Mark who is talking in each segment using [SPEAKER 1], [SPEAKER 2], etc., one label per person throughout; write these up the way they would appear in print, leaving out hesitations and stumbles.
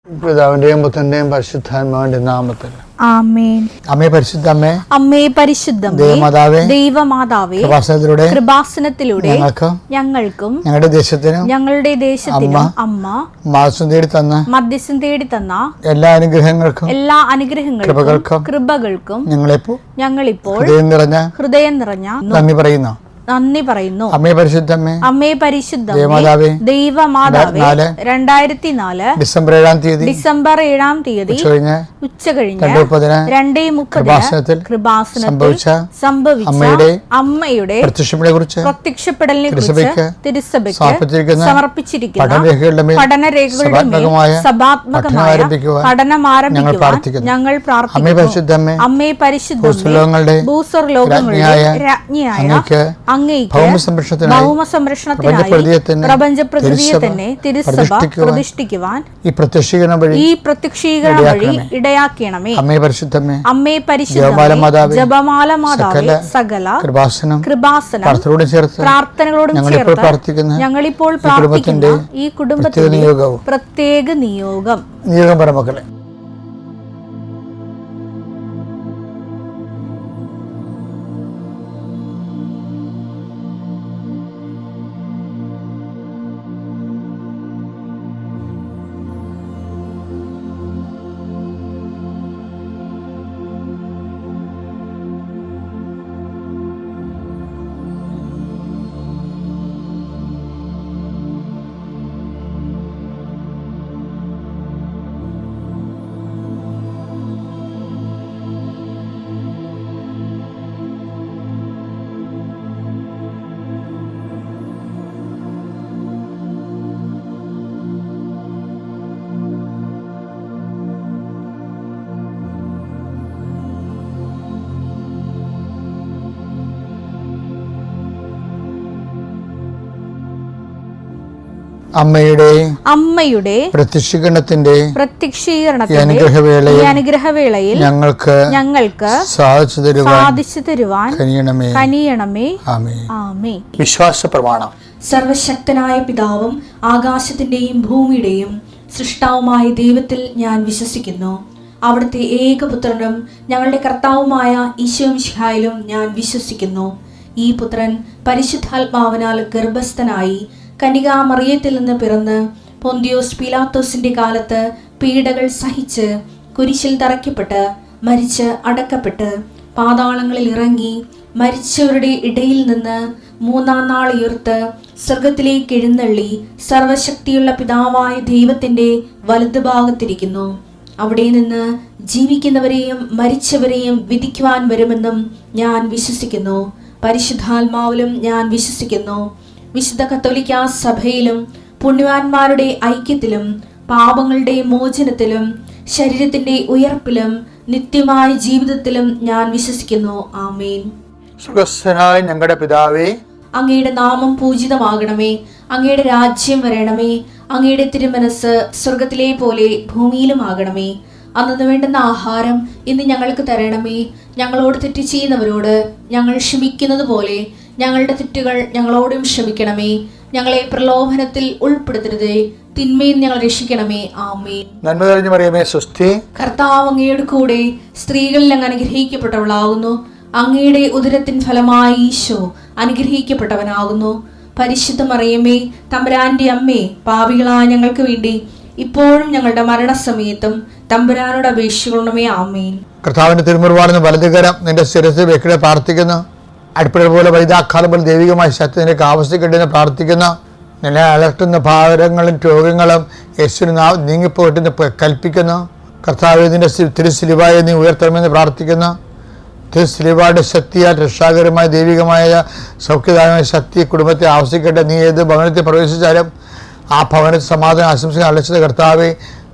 [SPEAKER 1] പിതാവിന്റെയും പുത്രന്റെയും പരിശുദ്ധാത്മാവിന്റെ നാമത്തിൽ
[SPEAKER 2] ആമേൻ.
[SPEAKER 1] അമ്മേ പരിശുദ്ധമ്മേ,
[SPEAKER 2] അമ്മേ പരിശുദ്ധമേ,
[SPEAKER 1] ദൈവമാതാവേ,
[SPEAKER 2] ദൈവമാതാവേ, കൃപാസനത്തിലൂടെ ഞങ്ങൾക്കും ഞങ്ങളുടെ ദേശത്തിനും അമ്മ മധ്യസ്ഥം തേടി തന്ന എല്ലാ അനുഗ്രഹങ്ങൾക്കും കൃപകൾക്കും ഞങ്ങളിപ്പോൾ ഹൃദയം നിറഞ്ഞ നന്ദി പറയുന്നു.
[SPEAKER 1] അമ്മേ പരിശുദ്ധമ്മേ,
[SPEAKER 2] അമ്മേ പരിശുദ്ധമേ,
[SPEAKER 1] ദൈവമാതാവേ,
[SPEAKER 2] 2004 ഡിസംബർ 7 തീയതി ഉച്ചകഴിഞ്ഞ് 2:30 കൃപാസനത്തിൽ സംഭവിച്ച അമ്മയുടെ പ്രത്യക്ഷപ്പെടലിനെ കുറിച്ച് തിരുസഭയ്ക്ക് സമർപ്പിച്ചിരിക്കുന്ന പഠനരേഖകളുടെ സഭാത്മകമായ പഠനം ആരംഭിക്കുവാൻ ഞങ്ങൾ പ്രാർത്ഥിക്കുന്നു. അമ്മേ പരിശുദ്ധമേ, ഭൂസ്വർലോകങ്ങളുടെ രാജ്ഞിയായ അങ്ങേയ്ക്ക് ഭൗമസംരക്ഷണത്തിനായി പ്രപഞ്ചപ്രകൃതിയെ തന്നെ തിരുസഭ പ്രതിഷ്ഠിക്കുവാൻ ഈ പ്രത്യക്ഷീകരണം വഴി ഇടയാക്കണമേ.
[SPEAKER 1] അമ്മേ പരിശുദ്ധമേ,
[SPEAKER 2] അമ്മേ പരിശുദ്ധമേ, ജപമാല മാതാവേ, സകല കൃപാസനം പ്രാർത്ഥനകളോടും ചേർത്ത് ഞങ്ങളിപ്പോൾ പ്രാർത്ഥിക്കുന്ന ഈ കുടുംബത്തിന്റെ പ്രത്യേക നിയോഗം
[SPEAKER 1] പരമക്കളെ.
[SPEAKER 2] അമ്മയുടെ പ്രത്യക്ഷീകരണത്തിന്റെ അനുഗ്രഹവേളയിൽ ഞങ്ങൾക്ക് സാധിച്ചു തരുവാൻ കനിയണമേ. ആമേൻ.
[SPEAKER 1] വിശ്വാസ പ്രമാണം.
[SPEAKER 3] സർവശക്തനായ പിതാവും ആകാശത്തിന്റെയും ഭൂമിയുടെയും സൃഷ്ടാവുമായ ദൈവത്തിൽ ഞാൻ വിശ്വസിക്കുന്നു. അവിടുത്തെ ഏകപുത്രനും ഞങ്ങളുടെ കർത്താവുമായ ഈശോ മിശിഹായിലും ഞാൻ വിശ്വസിക്കുന്നു. ഈ പുത്രൻ പരിശുദ്ധാത്മാവിനാൽ ഗർഭസ്ഥനായി കന്യകാമറിയത്തിൽ നിന്ന് പിറന്ന് പൊന്തിയോസ് പീലാത്തോസിന്റെ കാലത്ത് പീഡകൾ സഹിച്ച് കുരിശിൽ തറയ്ക്കപ്പെട്ട് മരിച്ച് അടക്കപ്പെട്ട് പാതാളങ്ങളിൽ ഇറങ്ങി മരിച്ചവരുടെ ഇടയിൽ നിന്ന് 3-ാം നാൾ ഉയർത്ത് സ്വർഗത്തിലേക്ക് എഴുന്നള്ളി സർവശക്തിയുള്ള പിതാവായ ദൈവത്തിന്റെ വലതുഭാഗത്തിരിക്കുന്നു. അവിടെ നിന്ന് ജീവിക്കുന്നവരെയും മരിച്ചവരെയും വിധിക്കുവാൻ വരുമെന്നും ഞാൻ വിശ്വസിക്കുന്നു. പരിശുദ്ധാത്മാവിലും ഞാൻ വിശ്വസിക്കുന്നു. വിശുദ്ധ കത്തോലിക്കാ സഭയിലും പുണ്യവാന്മാരുടെ ഐക്യത്തിലും പാപങ്ങളുടെ മോചനത്തിലും ശരീരത്തിന്റെ ഉയർപ്പിലും നിത്യമായ ജീവിതത്തിലും ഞാൻ വിശ്വസിക്കുന്നു. ആമേൻ.
[SPEAKER 1] സ്വർഗ്ഗസ്ഥനായ ഞങ്ങളുടെ പിതാവേ,
[SPEAKER 3] അങ്ങയുടെ നാമം പൂജിതമാകണമേ. അങ്ങയുടെ രാജ്യം വരണമേ. അങ്ങയുടെ തിരുമനസ് സ്വർഗത്തിലെ പോലെ ഭൂമിയിലും ആകണമേ. അന്നു വേണ്ടുന്ന ആഹാരം ഇന്ന് ഞങ്ങൾക്ക് തരണമേ. ഞങ്ങളോട് തെറ്റ് ചെയ്യുന്നവരോട് ഞങ്ങൾ ക്ഷമിക്കുന്നത് പോലെ ഞങ്ങളുടെ തെറ്റുകൾ ഞങ്ങളോടും ക്ഷമിക്കണമേ. ഞങ്ങളെ പ്രലോഭനത്തിൽ ഉൾപ്പെടുത്തരുതേ, തിന്മയിൽ ഞങ്ങൾ രക്ഷിക്കണമേ. ആമേൻ.
[SPEAKER 1] നന്മ നിറഞ്ഞ മറിയമേ, സ്വസ്തി.
[SPEAKER 3] കർത്താവ് അങ്ങയുടെ കൂടെ സ്ത്രീകളിൽ അങ്ങ് അനുഗ്രഹിക്കപ്പെട്ടവളാകുന്നു. അങ്ങയുടെ ഉദരത്തിൻ ഫലമായി ഈശോ അനുഗ്രഹിക്കപ്പെട്ടവനാകുന്നു. പരിശുദ്ധ മറിയമേ, തമ്പുരാന്റെ അമ്മേ, പാപികളായ ഞങ്ങൾക്ക് വേണ്ടി ഇപ്പോഴും ഞങ്ങളുടെ മരണസമയത്തും തമ്പുരാനോട് അപേക്ഷിക്കണമേ. ആമേൻ.
[SPEAKER 1] കർത്താവിന്റെ തിരുമുറിവാടുന്ന വലതുകരം നിന്റെ ശിരസിൽ വെക്കിടെ പ്രാർത്ഥിക്കുന്നു. അടുപ്പിട പോലെ വൈദാക്കാലം പോലെ ദൈവികമായ ശക്തി നിനക്ക് ആവശ്യപ്പെട്ടെന്ന് പ്രാർത്ഥിക്കുന്ന നിന്നെ അലട്ടുന്ന ഭാരങ്ങളും രോഗങ്ങളും യേശുവിന് നീങ്ങിപ്പോയിട്ടെന്ന് കൽപ്പിക്കുന്നു. കർത്താവ് നിന്റെ തിരുസിലിവായി നീ ഉയർത്തണമെന്ന് പ്രാർത്ഥിക്കുന്നു. തിരുസിലിവായുടെ ശക്തിയാൽ രക്ഷാകരമായ ദൈവികമായ സൗഖ്യദായകമായ ശക്തി കുടുംബത്തെ ആവശ്യിക്കട്ടെ. നീ ഏത് ഭവനത്തിൽ പ്രവേശിച്ചാലും ആ ഭവനത്തിൽ സമാധാനം ആശംസിക്കാൻ അലച്ചത് കർത്താവെ,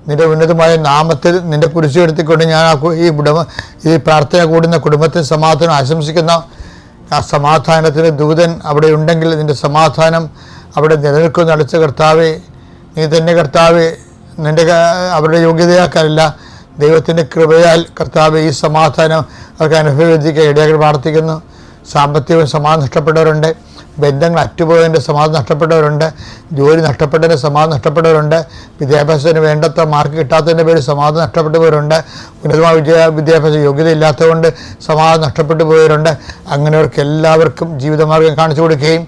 [SPEAKER 1] നിന്റെ ഉന്നതമായ നാമത്തിൽ നിന്റെ കുരിശ് എടുത്തിക്കൊണ്ട് ഞാൻ ഈ പ്രാർത്ഥന കൂടുന്ന കുടുംബത്തിൽ സമാധാനം ആശംസിക്കുന്ന ആ സമാധാനത്തിന് ദൂതൻ അവിടെ ഉണ്ടെങ്കിൽ നിന്റെ സമാധാനം അവിടെ നിലനിൽക്കുന്ന അടച്ച കർത്താവെ, നീ തന്നെ കർത്താവെ, നിന്റെ അവരുടെ യോഗ്യതയാക്കാനല്ല ദൈവത്തിൻ്റെ കൃപയാൽ കർത്താവെ ഈ സമാധാനം അവർക്ക് അനുഭവിക്കാൻ ഇടയാക്കി പ്രാർത്ഥിക്കുന്നു. സാമ്പത്തികവും സമാധാനം നഷ്ടപ്പെട്ടവരുണ്ട്, ബന്ധങ്ങൾ അറ്റുപോയതിൻ്റെ സമാധാനം നഷ്ടപ്പെട്ടവരുണ്ട്, ജോലി നഷ്ടപ്പെട്ടതിൻ്റെ സമാധാനം നഷ്ടപ്പെട്ടവരുണ്ട്, വിദ്യാഭ്യാസത്തിന് വേണ്ടത്ര മാർക്ക് കിട്ടാത്തതിൻ്റെ പേരിൽ സമാധാനം നഷ്ടപ്പെട്ടവരുണ്ട്, ഉന്നതമായ വിദ്യാഭ്യാസ യോഗ്യത ഇല്ലാത്തതുകൊണ്ട് സമാധാനം നഷ്ടപ്പെട്ടു പോയവരുണ്ട്. അങ്ങനെയവർക്ക് എല്ലാവർക്കും ജീവിതമാർഗം കാണിച്ചു കൊടുക്കുകയും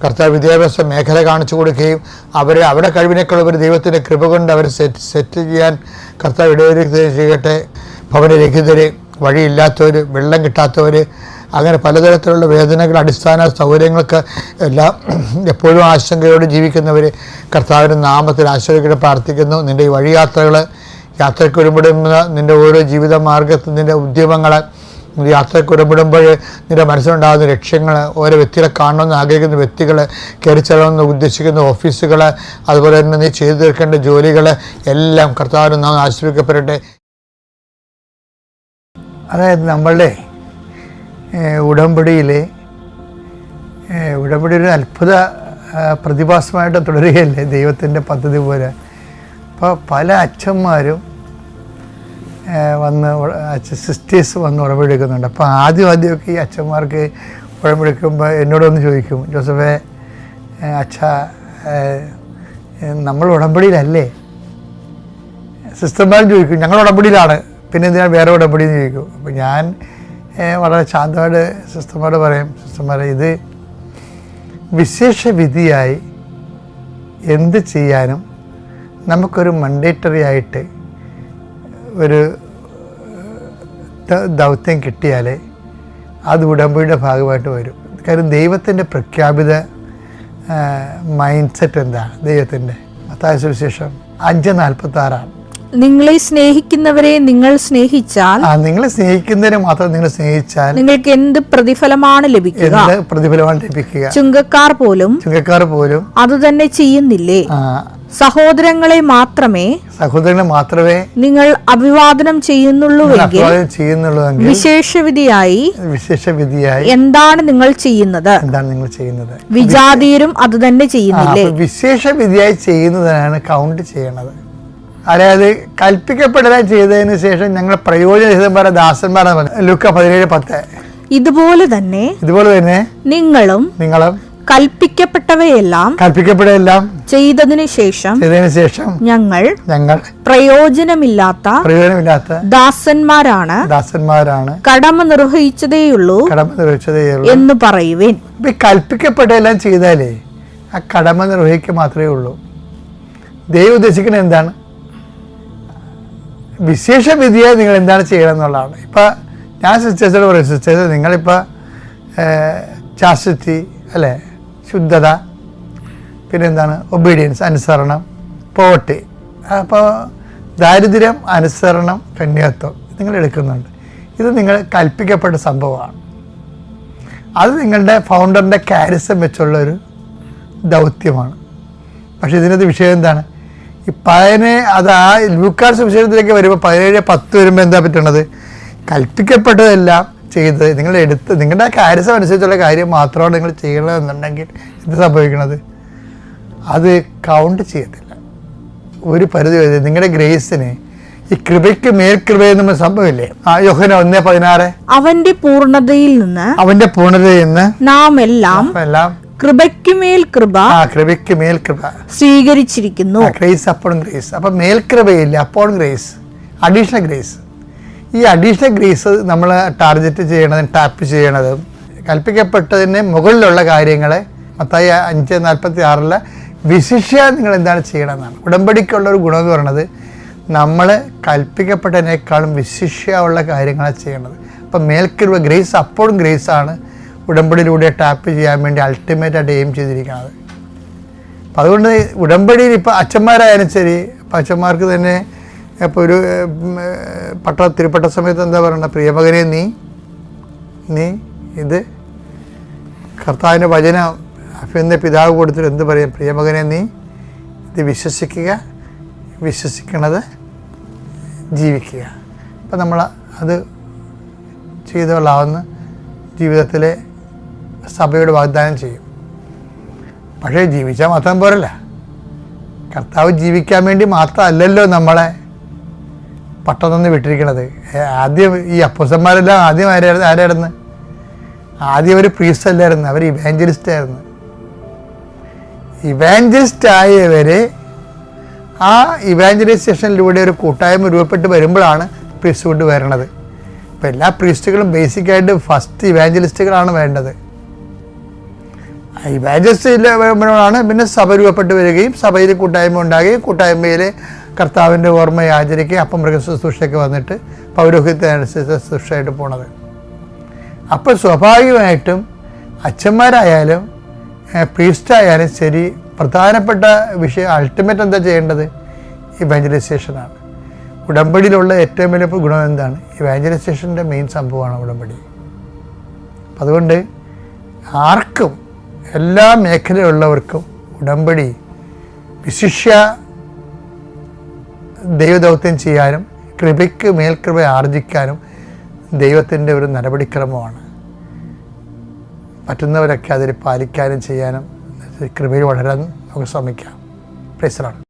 [SPEAKER 1] കർത്താവ് വിദ്യാഭ്യാസ മേഖല കാണിച്ചു കൊടുക്കുകയും അവരുടെ കഴിവിനേക്കാൾ ഒരു ദൈവത്തിൻ്റെ കൃപ കൊണ്ട് അവരെ സെറ്റ് ചെയ്യാൻ കർത്താവ് ഇടവരുത്തുകയും ചെയ്യട്ടെ. ഭവനരഹിതർ, വഴിയില്ലാത്തവർ, വെള്ളം കിട്ടാത്തവർ, അങ്ങനെ പലതരത്തിലുള്ള വേദനകൾ, അടിസ്ഥാന സൗകര്യങ്ങൾക്ക് എല്ലാം എപ്പോഴും ആശങ്കയോടെ ജീവിക്കുന്നവർ കർത്താവിൻ്റെ നാമത്തിൽ ആശ്രയിക്കട്ടെ പ്രാർത്ഥിക്കുന്നു. നിൻ്റെ ഈ വഴിയാത്രകൾ, യാത്രയ്ക്ക് ഒരുപെടുന്ന നിൻ്റെ ഓരോ ജീവിത മാർഗത്തിൽ നിൻ്റെ ഉദ്യമങ്ങൾ, യാത്രയ്ക്ക് ഒരുപെടുമ്പോൾ നിൻ്റെ മനസ്സിലുണ്ടാകുന്ന ലക്ഷ്യങ്ങൾ, ഓരോ വ്യക്തികളെ കാണണമെന്ന് ആഗ്രഹിക്കുന്ന വ്യക്തികൾ, കയറിച്ചെല്ലണമെന്ന് ഉദ്ദേശിക്കുന്ന ഓഫീസുകൾ, അതുപോലെ തന്നെ നീ ചെയ്തു തീർക്കേണ്ട ജോലികൾ എല്ലാം കർത്താവിന് നാം ആശ്രയിക്കപ്പെടട്ടെ.
[SPEAKER 4] അതായത് നമ്മളുടെ ഉടമ്പടിയിൽ ഒരു അത്ഭുത പ്രതിഭാസമായിട്ട് തുടരുകയല്ലേ ദൈവത്തിൻ്റെ പദ്ധതി പോലെ. അപ്പോൾ പല അച്ഛന്മാരും വന്ന് സിസ്റ്റേഴ്സ് വന്ന് ഉടമ്പടിക്കുന്നുണ്ട്. അപ്പോൾ ആദ്യമൊക്കെ ഈ അച്ഛന്മാർക്ക് ഉടമ്പടിക്കുമ്പോൾ എന്നോടൊന്ന് ചോദിക്കും, ജോസഫേ അച്ഛാ നമ്മൾ ഉടമ്പടിയിലല്ലേ? സിസ്റ്റർമാരും ചോദിക്കും, ഞങ്ങൾ ഉടമ്പടിയിലാണ്, പിന്നെ എന്തിനാണ് വേറെ ഉടമ്പടി എന്ന് ചോദിക്കും. അപ്പോൾ ഞാൻ വളരെ ശാന്തമായിട്ട് സിസ്റ്റർമാരോട് പറയും, സിസ്റ്റർമാരെ ഇത് വിശേഷ വിധിയായി എന്ത് ചെയ്യാനും നമുക്കൊരു മണ്ടേറ്ററി ആയിട്ട് ഒരു ദൗത്യം കിട്ടിയാൽ അത് ഉടമ്പടിയുടെ ഭാഗമായിട്ട് വരും. കാര്യം ദൈവത്തിൻ്റെ പ്രഖ്യാപിത മൈൻഡ് സെറ്റ് എന്താണ്? ദൈവത്തിൻ്റെ മത്തായി സുവിശേഷം 5:46
[SPEAKER 2] നിങ്ങളെ സ്നേഹിക്കുന്നവരെ നിങ്ങൾ സ്നേഹിച്ചാൽ,
[SPEAKER 4] നിങ്ങളെ സ്നേഹിക്കുന്നവരെ മാത്രം നിങ്ങൾ സ്നേഹിച്ചാൽ
[SPEAKER 2] നിങ്ങൾക്ക് എന്ത് പ്രതിഫലമാണ് ലഭിക്കുക? ചുങ്കക്കാർ പോലും അത് തന്നെ ചെയ്യുന്നില്ലേ? സഹോദരങ്ങളെ മാത്രമേ നിങ്ങൾ അഭിവാദനം ചെയ്യുന്നുള്ളൂവെങ്കിൽ വിശേഷവിധിയായി എന്താണ് നിങ്ങൾ ചെയ്യുന്നത്? വിജാതീയരും അത് തന്നെ ചെയ്യുന്നില്ലേ?
[SPEAKER 4] വിശേഷവിധിയായി ചെയ്യുന്നതിനാണ് കൗണ്ട് ചെയ്യണത്. അതായത് കൽപ്പിക്കപ്പെടാൻ ചെയ്തതിന് ശേഷം ഞങ്ങൾ പ്രയോജനരഹിതന്മാരെ ദാസന്മാരാണ് പറഞ്ഞത്. ലൂക്ക 17:10.
[SPEAKER 2] ഇതുപോലെ തന്നെ നിങ്ങളും കൽപ്പിക്കപ്പെട്ടവയെല്ലാം ചെയ്തതിനു ശേഷം ഞങ്ങൾ പ്രയോജനമില്ലാത്ത ദാസന്മാരാണ് കടമ നിർവഹിച്ചതേയുള്ളൂ എന്ന് പറയുവേൻ.
[SPEAKER 4] കൽപ്പിക്കപ്പെട്ടതെല്ലാം ചെയ്താലേ ആ കടമ നിർവഹിക്കുക മാത്രമേ ഉള്ളൂ. ദൈവം ഉദ്ദേശിക്കുന്നത് എന്താണ്? വിശേഷ വിധിയായി നിങ്ങൾ എന്താണ് ചെയ്യണം എന്നുള്ളതാണ്. ഇപ്പം ഞാൻ സിസ്റ്റേഴ്സോട് പറയും, സിസ്റ്റേഴ്സ് നിങ്ങളിപ്പോൾ ചാസ്റ്റിറ്റി അല്ലേ, ശുദ്ധത, പിന്നെന്താണ് ഒബീഡിയൻസ്, അനുസരണം, പോവർട്ടി, അപ്പോൾ ദാരിദ്ര്യം, അനുസരണം, കന്യാത്വം നിങ്ങൾ എടുക്കുന്നുണ്ട്. ഇത് നിങ്ങൾ കൽപ്പിക്കപ്പെട്ട സംഭവമാണ്. അത് നിങ്ങളുടെ ഫൗണ്ടറിൻ്റെ കാരിസം വെച്ചുള്ളൊരു ദൗത്യമാണ്. പക്ഷേ ഇതിനകത്ത് വിഷയം എന്താണ്? ഈ 10 അത് ആ ലൂക്കാസ് വിഷയത്തിലേക്ക് വരുമ്പോൾ 17:10 വരുമ്പോൾ എന്താ പറ്റണത്? കൽപ്പിക്കപ്പെട്ടതെല്ലാം ചെയ്ത് നിങ്ങളുടെ കാര്യം അനുസരിച്ചുള്ള കാര്യം മാത്രമാണ് നിങ്ങൾ ചെയ്യണമെന്നുണ്ടെങ്കിൽ എന്ത് സംഭവിക്കണത്? അത് കൗണ്ട് ചെയ്യത്തില്ല. ഒരു പരിധി വരെ നിങ്ങളുടെ ഗ്രേസിന് ഈ കൃപയ്ക്ക് മേൽകൃപയെന്ന് സംഭവമില്ലേ? യോഹന്നാൻ 1:16
[SPEAKER 2] അവന്റെ പൂർണ്ണതയിൽ നിന്ന് നാം എല്ലാം കൃപയ്ക്ക് മേൽ കൃപ സ്വീകരിച്ചിരിക്കുന്നു.
[SPEAKER 4] Grace upon grace. അപ്പൊ മേൽകൃപയില്ല, അപ്പോൺ ഗ്രേസ്, അഡീഷണൽ ഗ്രേസ്. ഈ അഡീഷണൽ ഗ്രേസ് നമ്മൾ ടാർഗറ്റ് ചെയ്യണതും ടാപ്പ് ചെയ്യണതും കൽപ്പിക്കപ്പെട്ടതിന് മുകളിലുള്ള കാര്യങ്ങളെ മത്തായി 5:46 വിശിഷ്യ നിങ്ങൾ എന്താണ് ചെയ്യണമെന്നാണ്. ഉടമ്പടിക്കുള്ളൊരു ഗുണം എന്ന് പറയുന്നത് നമ്മൾ കൽപ്പിക്കപ്പെട്ടതിനേക്കാളും വിശിഷ്യുള്ള കാര്യങ്ങളാണ് ചെയ്യണത്. അപ്പം മേൽക്കൃപ ഗ്രേസ് അപ്പോൺ ഗ്രേസ് ആണ് ഉടമ്പടിയിലൂടെ ടാപ്പ് ചെയ്യാൻ വേണ്ടി അൾട്ടിമേറ്റായിട്ട് എയിം ചെയ്തിരിക്കുന്നത്. അപ്പം അതുകൊണ്ട് ഉടമ്പടിയിൽ ഇപ്പോൾ അച്ഛന്മാരായാലും ശരി, അപ്പം അച്ഛന്മാർക്ക് തന്നെ ഇപ്പോൾ ഒരു തിരുപ്പട്ട സമയത്ത് എന്താ പറയണ്ട, പ്രിയമകനെ നീ ഇത് കർത്താവിൻ്റെ വചനം അഫിന്റെ പിതാവ് കൊടുത്തിട്ട് എന്ത് പറയും? പ്രിയമകനെ നീ ഇത് വിശ്വസിക്കണത് ജീവിക്കുക. അപ്പം നമ്മൾ അത് ചെയ്തുകൊള്ളാവുന്ന ജീവിതത്തിലെ സഭയോട് വാഗ്ദാനം ചെയ്യും. പക്ഷേ ജീവിച്ചാൽ മാത്രം പോരല്ല, കർത്താവ് ജീവിക്കാൻ വേണ്ടി മാത്രമല്ലല്ലോ നമ്മളെ പട്ടം തന്ന് വിട്ടിരിക്കണത്. ആദ്യം ഈ അപ്പോസ്തലന്മാരെല്ലാം ആരായിരുന്നു? ആദ്യം അവർ പ്രീസ്റ്റ് അല്ലായിരുന്നു, അവർ ഇവാഞ്ചലിസ്റ്റ് ആയിരുന്നു. ഇവാഞ്ചലിസ്റ്റ് ആയവരെ ആ ഇവാഞ്ചലൈസേഷനിലൂടെ ഒരു കൂട്ടായ്മ രൂപപ്പെട്ട് വരുമ്പോഴാണ് പ്രീസ്റ്റ്ഹുഡ് വരണത്. അപ്പോൾ എല്ലാ പ്രീസ്റ്റുകളും ബേസിക്കായിട്ട് ഫസ്റ്റ് ഇവാഞ്ചലിസ്റ്റുകളാണ് വേണ്ടത്. ഇവാഞ്ചലിസ്റ്റ് വരുമ്പോഴാണ് പിന്നെ സഭ രൂപപ്പെട്ട് വരികയും സഭയിൽ കൂട്ടായ്മ ഉണ്ടാകുകയും കൂട്ടായ്മയിൽ കർത്താവിൻ്റെ ഓർമ്മയെ ആചരിക്കുകയും അപ്പം മൃഗശുശ്രൂഷയൊക്കെ വന്നിട്ട് പൗരോഹിത്യനുസരിച്ച് ശുശ്രൂഷയായിട്ട് പോണത്. അപ്പോൾ സ്വാഭാവികമായിട്ടും അച്ഛന്മാരായാലും പ്രീസ്റ്റായാലും ശരി, പ്രധാനപ്പെട്ട വിഷയം അൾട്ടിമേറ്റ് എന്താ ചെയ്യേണ്ടത്? ഇവാഞ്ചലൈസേഷനാണ്. ഉടമ്പടിയിലുള്ള ഏറ്റവും വലിയ ഗുണം എന്താണ്? ഇവാഞ്ചലൈസേഷൻ്റെ മെയിൻ സംഭവമാണ് ഉടമ്പടി. അതുകൊണ്ട് ആർക്കും, എല്ലാ മേഖലയുള്ളവർക്കും ഉടമ്പടി വിശിഷ്യ ദൈവദൗത്യം ചെയ്യാനും കൃപയ്ക്ക് മേൽകൃപ ആർജിക്കാനും ദൈവത്തിൻ്റെ ഒരു നടപടിക്രമമാണ്. പറ്റുന്നവരൊക്കെ അതിൽ പാലിക്കാനും ചെയ്യാനും കൃപയിൽ വളരാൻ നമുക്ക് ശ്രമിക്കാം. Praise the Lord.